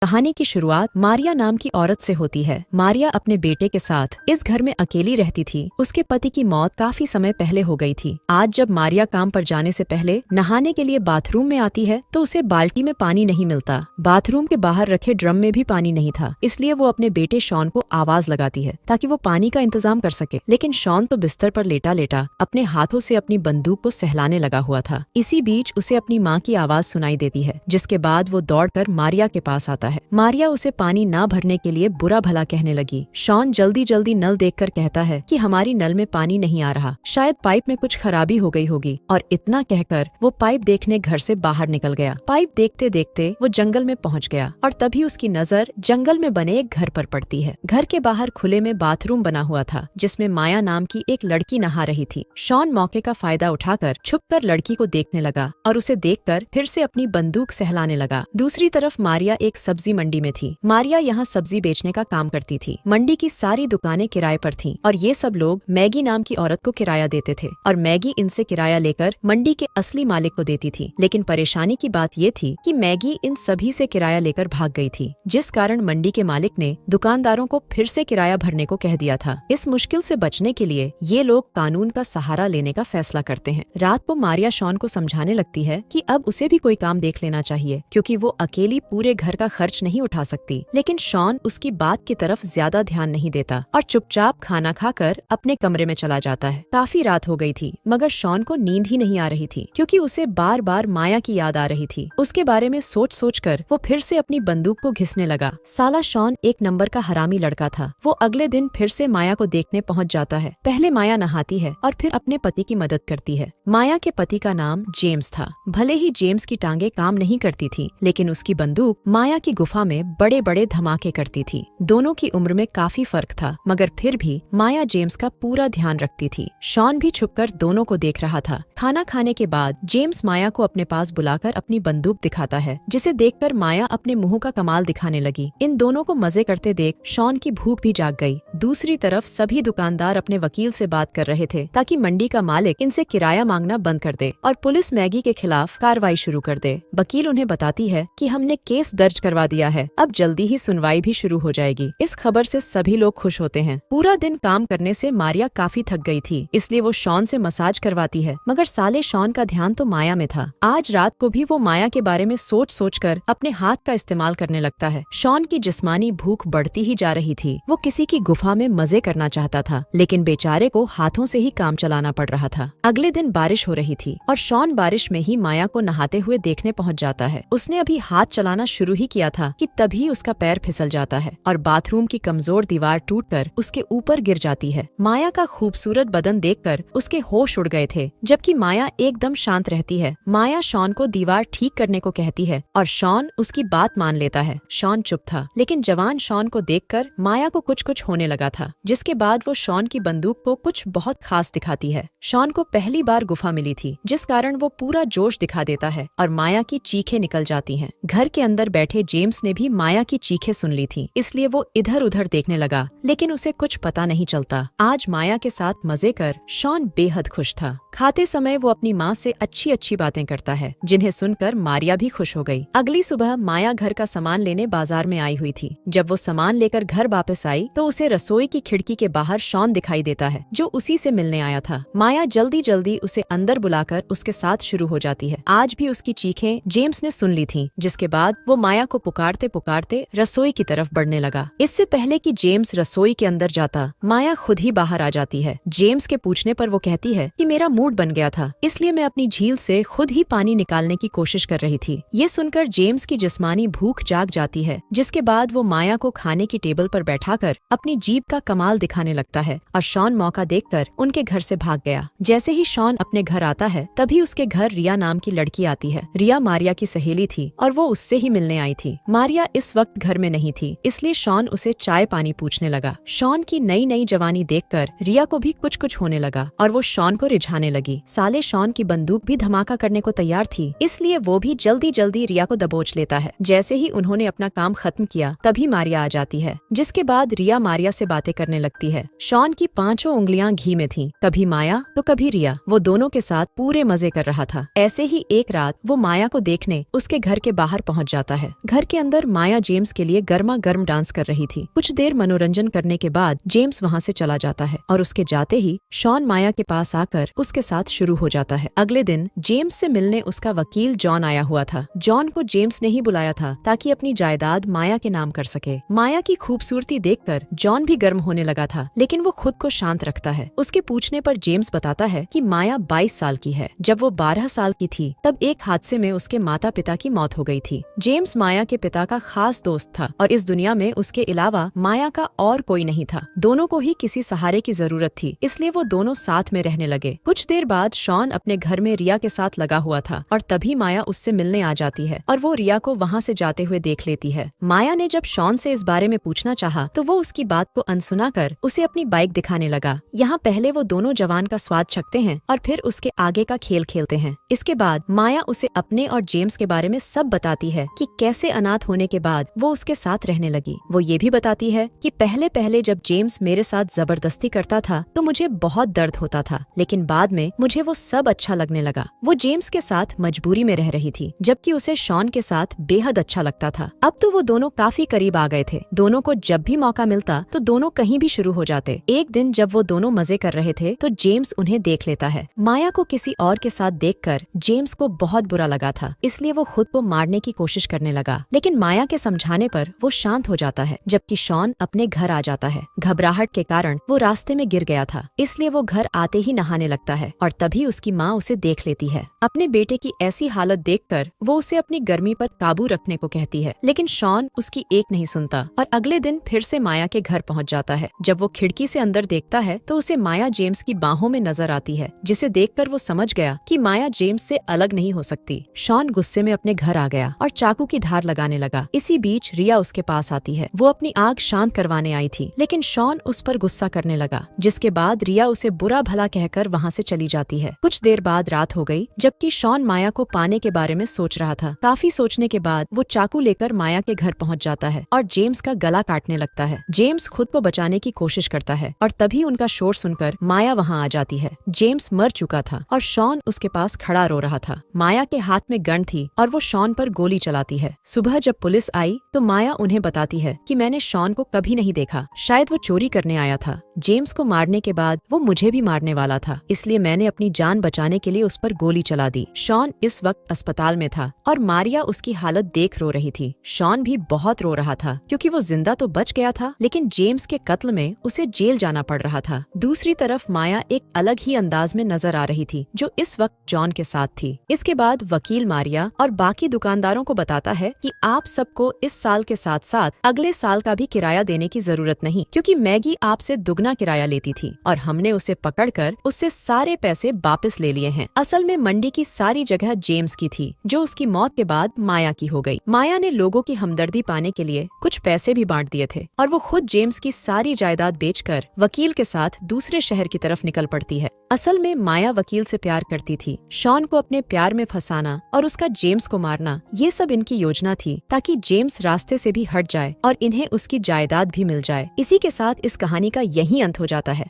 कहानी की शुरुआत मारिया नाम की औरत से होती है। मारिया अपने बेटे के साथ इस घर में अकेली रहती थी। उसके पति की मौत काफी समय पहले हो गई थी। आज जब मारिया काम पर जाने से पहले नहाने के लिए बाथरूम में आती है तो उसे बाल्टी में पानी नहीं मिलता। बाथरूम के बाहर रखे ड्रम में भी पानी नहीं था, इसलिए वो अपने बेटे शॉन को आवाज लगाती है ताकि वो पानी का इंतजाम कर सके। लेकिन शॉन तो बिस्तर पर लेटा लेटा अपने हाथों से अपनी बंदूक को सहलाने लगा हुआ था। इसी बीच उसे अपनी माँ की आवाज सुनाई देती है, जिसके बाद वो दौड़कर मारिया के पास आता है। मारिया उसे पानी न भरने के लिए बुरा भला कहने लगी। शॉन जल्दी जल्दी नल देखकर कहता है कि हमारी नल में पानी नहीं आ रहा, शायद पाइप में कुछ खराबी हो गई होगी, और इतना कहकर वो पाइप देखने घर से बाहर निकल गया। पाइप देखते देखते वो जंगल में पहुंच गया और तभी उसकी नजर जंगल में बने एक घर पर पड़ती है। घर के बाहर खुले में बाथरूम बना हुआ था, जिसमें माया नाम की एक लड़की नहा रही थी। शॉन मौके का फायदा उठाकर छुपकर लड़की को देखने लगा और उसे देखकर फिर से अपनी बंदूक सहलाने लगा। दूसरी तरफ मारिया एक सब्जी मंडी में थी। मारिया यहाँ सब्जी बेचने का काम करती थी। मंडी की सारी दुकानें किराए पर थीं और ये सब लोग मैगी नाम की औरत को किराया देते थे और मैगी इनसे किराया लेकर मंडी के असली मालिक को देती थी। लेकिन परेशानी की बात ये थी कि मैगी इन सभी से किराया लेकर भाग गई थी, जिस कारण मंडी के मालिक ने दुकानदारों को फिर से किराया भरने को कह दिया था। इस मुश्किल से बचने के लिए ये लोग कानून का सहारा लेने का फैसला करते हैं। रात को मारिया शॉन को समझाने लगती है कि अब उसे भी कोई काम देख लेना चाहिए, क्योंकि वो अकेली पूरे घर का खर्च नहीं उठा सकती। लेकिन शॉन उसकी बात की तरफ ज्यादा ध्यान नहीं देता और चुपचाप खाना खाकर अपने कमरे में चला जाता है। काफी रात हो गई थी, मगर शॉन को नींद ही नहीं आ रही थी, क्योंकि उसे बार बार माया की याद आ रही थी। उसके बारे में सोच सोच कर वो फिर से अपनी बंदूक को घिसने लगा। साला शॉन एक नंबर का हरामी लड़का था। वो अगले दिन फिर से माया को देखने पहुंच जाता है। पहले माया नहाती है और फिर अपने पति की मदद करती है। माया के पति का नाम जेम्स था। भले ही जेम्स की टांगे काम नहीं करती थी, लेकिन उसकी बंदूक माया की गुफा में बड़े बड़े धमाके करती थी। दोनों की उम्र में काफी फर्क था, मगर फिर भी माया जेम्स का पूरा ध्यान रखती थी। शॉन भी छुपकर दोनों को देख रहा था। खाना खाने के बाद जेम्स माया को अपने पास बुलाकर अपनी बंदूक दिखाता है, जिसे देखकर माया अपने मुंह का कमाल दिखाने लगी। इन दोनों को मजे करते देख शॉन की भूख भी जाग गई। दूसरी तरफ सभी दुकानदार अपने वकील से बात कर रहे थे ताकि मंडी का मालिक इनसे किराया मांगना बंद कर दे और पुलिस मैगी के खिलाफ कार्रवाई शुरू कर दे। वकील उन्हें बताती है कि हमने केस दर्ज करवा दिया है, अब जल्दी ही सुनवाई भी शुरू हो जाएगी। इस खबर से सभी लोग खुश होते हैं। पूरा दिन काम करने से मारिया काफी थक गई थी, इसलिए वो शॉन से मसाज करवाती है, मगर साले शॉन का ध्यान तो माया में था। आज रात को भी वो माया के बारे में सोच सोच कर अपने हाथ का इस्तेमाल करने लगता है। शॉन की जिस्मानी भूख बढ़ती ही जा रही थी। वो किसी की गुफा में मजे करना चाहता था, लेकिन बेचारे को हाथों से ही काम चलाना पड़ रहा था। अगले दिन बारिश हो रही थी और शॉन बारिश में ही माया को नहाते हुए देखने पहुंच जाता है। उसने अभी हाथ चलाना शुरू ही किया था कि तभी उसका पैर फिसल जाता है और बाथरूम की कमजोर दीवार टूटकर उसके ऊपर गिर जाती है। माया का खूबसूरत बदन देखकर उसके होश उड़ गए थे, जबकि माया एकदम शांत रहती है। माया शॉन को दीवार ठीक करने को कहती है और शॉन उसकी बात मान लेता है। शॉन चुप था, लेकिन जवान शॉन को देखकर माया को कुछ कुछ होने लगा था, जिसके बाद वो शॉन की बंदूक को कुछ बहुत खास दिखाती है। शॉन को पहली बार गुफा मिली थी, जिस कारण वो पूरा जोश दिखा देता है और माया की चीखें निकल जाती हैं। घर के अंदर बैठे जेम्स ने भी माया की चीखें सुन ली थी, इसलिए वो इधर उधर देखने लगा, लेकिन उसे कुछ पता नहीं चलता। आज माया के साथ मजे कर शॉन बेहद खुश था। खाते समय वो अपनी माँ से अच्छी अच्छी बातें करता है, जिन्हें सुनकर मारिया भी खुश हो गई। अगली सुबह माया घर का सामान लेने बाजार में आई हुई थी। जब वो सामान लेकर घर वापस आई तो उसे रसोई की खिड़की के बाहर शॉन दिखाई देता है, जो उसी से मिलने आया था। माया जल्दी जल्दी उसे अंदर बुलाकर उसके साथ शुरू हो जाती है। आज भी उसकी चीखें जेम्स ने सुन ली थी, जिसके बाद वो माया को पुकारते पुकारते रसोई की तरफ बढ़ने लगा। इससे पहले कि जेम्स रसोई के अंदर जाता, माया खुद ही बाहर आ जाती है। जेम्स के पूछने पर वो कहती है कि मेरा मूड बन गया था, इसलिए मैं अपनी झील से खुद ही पानी निकालने की कोशिश कर रही थी। ये सुनकर जेम्स की जिस्मानी भूख जाग जाती है, जिसके बाद वो माया को खाने की टेबल पर बैठाकर अपनी जीभ का कमाल दिखाने लगता है और शॉन मौका देखकर उनके घर से भाग गया। जैसे ही शॉन अपने घर आता है, तभी उसके घर रिया नाम की लड़की आती है। रिया मारिया की सहेली थी और वो उससे ही मिलने आई थी। मारिया इस वक्त घर में नहीं थी, इसलिए शॉन उसे चाय पानी पूछने लगा। शॉन की नई नई जवानी देखकर रिया को भी कुछ कुछ होने लगा और वो शॉन को रिझाने लगी। साले शॉन की बंदूक भी धमाका करने को तैयार थी, इसलिए वो भी जल्दी जल्दी रिया को दबोच लेता है। जैसे ही उन्होंने अपना काम खत्म किया, तभी मारिया आ जाती है, जिसके बाद रिया मारिया से बातें करने लगती है। शॉन की पांचों उंगलियां घी में थीं, कभी माया तो कभी रिया। वो दोनों के साथ पूरे मजे कर रहा था। ऐसे ही एक रात वो माया को देखने उसके घर के बाहर पहुंच जाता है। घर उसके अंदर माया जेम्स के लिए गर्मा गर्म डांस कर रही थी। कुछ देर मनोरंजन करने के बाद जेम्स वहाँ से चला जाता है और उसके जाते ही शॉन माया के पास आकर उसके साथ शुरू हो जाता है। अगले दिन जेम्स से मिलने उसका वकील जॉन आया हुआ था। जॉन को जेम्स ने ही बुलाया था ताकि अपनी जायदाद माया के नाम कर सके। माया की खूबसूरती देखकर जॉन भी गर्म होने लगा था, लेकिन वो खुद को शांत रखता है। उसके पूछने पर जेम्स बताता है कि माया 22 साल की है। जब वो 12 साल की थी तब एक हादसे में उसके माता पिता की मौत हो गई थी। जेम्स माया के पिता का खास दोस्त था और इस दुनिया में उसके अलावा माया का और कोई नहीं था। दोनों को ही किसी सहारे की जरूरत थी, इसलिए वो दोनों साथ में रहने लगे। कुछ देर बाद शॉन अपने घर में रिया के साथ लगा हुआ था और तभी माया उससे मिलने आ जाती है और वो रिया को वहाँ से जाते हुए देख लेती है। माया ने जब शॉन से इस बारे में पूछना चाहा तो वो उसकी बात को अनसुना कर उसे अपनी बाइक दिखाने लगा। यहाँ पहले वो दोनों जवान का स्वाद चखते हैं और फिर उसके आगे का खेल खेलते हैं। इसके बाद माया उसे अपने और जेम्स के बारे में सब बताती है कि कैसे अनाथ होने के बाद वो उसके साथ रहने लगी। वो ये भी बताती है कि पहले पहले जब जेम्स मेरे साथ जबरदस्ती करता था तो मुझे बहुत दर्द होता था, लेकिन बाद में मुझे वो सब अच्छा लगने लगा। वो जेम्स के साथ मजबूरी में रह रही थी, जबकि उसे शॉन के साथ बेहद अच्छा लगता था। अब तो वो दोनों काफी करीब आ गए थे। दोनों को जब भी मौका मिलता तो दोनों कहीं भी शुरू हो जाते। एक दिन जब वो दोनों मजे कर रहे थे तो जेम्स उन्हें देख लेता है। माया को किसी और के साथ देखकर जेम्स को बहुत बुरा लगा था, इसलिए वो खुद को मारने की कोशिश करने लगा, लेकिन माया के समझाने पर वो शांत हो जाता है। जबकि शॉन अपने घर आ जाता है। घबराहट के कारण वो रास्ते में गिर गया था, इसलिए वो घर आते ही नहाने लगता है और तभी उसकी माँ उसे देख लेती है। अपने बेटे की ऐसी हालत देखकर वो उसे अपनी गर्मी पर काबू रखने को कहती है, लेकिन शॉन उसकी एक नहीं सुनता और अगले दिन फिर से माया के घर पहुँच जाता है। जब वो खिड़की से अंदर देखता है तो उसे माया जेम्स की बाहों में नजर आती है, जिसे देखकर वो समझ गया कि माया जेम्स से अलग नहीं हो सकती। शॉन गुस्से में अपने घर आ गया और चाकू की धार लगाने लगा। इसी बीच रिया उसके पास आती है। वो अपनी आग शांत करवाने आई थी, लेकिन शॉन उस पर गुस्सा करने लगा, जिसके बाद रिया उसे बुरा भला कहकर वहाँ से चली जाती है। कुछ देर बाद रात हो गई, जबकि शॉन माया को पाने के बारे में सोच रहा था। काफी सोचने के बाद वो चाकू लेकर माया के घर पहुँच जाता है और जेम्स का गला काटने लगता है। जेम्स खुद को बचाने की कोशिश करता है और तभी उनका शोर सुनकर माया वहाँ आ जाती है। जेम्स मर चुका था और शॉन उसके पास खड़ा रो रहा था। माया के हाथ में गन थी और वो शॉन पर गोली चलाती है। सुबह जब पुलिस आई तो माया उन्हें बताती है कि मैंने शॉन को कभी नहीं देखा, शायद वो चोरी करने आया था। जेम्स को मारने के बाद वो मुझे भी मारने वाला था, इसलिए मैंने अपनी जान बचाने के लिए उस पर गोली चला दी। शॉन इस वक्त अस्पताल में था और मारिया उसकी हालत देख रो रही थी। शॉन भी बहुत रो रहा था क्योंकि वो जिंदा तो बच गया था, लेकिन जेम्स के कत्ल में उसे जेल जाना पड़ रहा था। दूसरी तरफ माया एक अलग ही अंदाज में नजर आ रही थी, जो इस वक्त जॉन के साथ थी। इसके बाद वकील मारिया और बाकी दुकानदारों को बताता है कि आप सबको इस साल के साथ साथ अगले साल का भी किराया देने की जरूरत नहीं, क्योंकि मैगी आपसे दुगना किराया लेती थी और हमने उसे पकड़कर उससे सारे पैसे वापस ले लिए हैं। असल में मंडी की सारी जगह जेम्स की थी, जो उसकी मौत के बाद माया की हो गई। माया ने लोगों की हमदर्दी पाने के लिए कुछ पैसे भी बांट दिए थे और वो खुद जेम्स की सारी जायदाद बेचकर वकील के साथ दूसरे शहर की तरफ निकल पड़ती है। असल में माया वकील से प्यार करती थी। शॉन को अपने प्यार में फंसाना और उसका जेम्स को मारना, ये सब इनकी योजना थी ताकि जेम्स रास्ते से भी हट जाए और इन्हें उसकी जायदाद भी मिल जाए। इसी के साथ इस कहानी का यही अंत हो जाता है।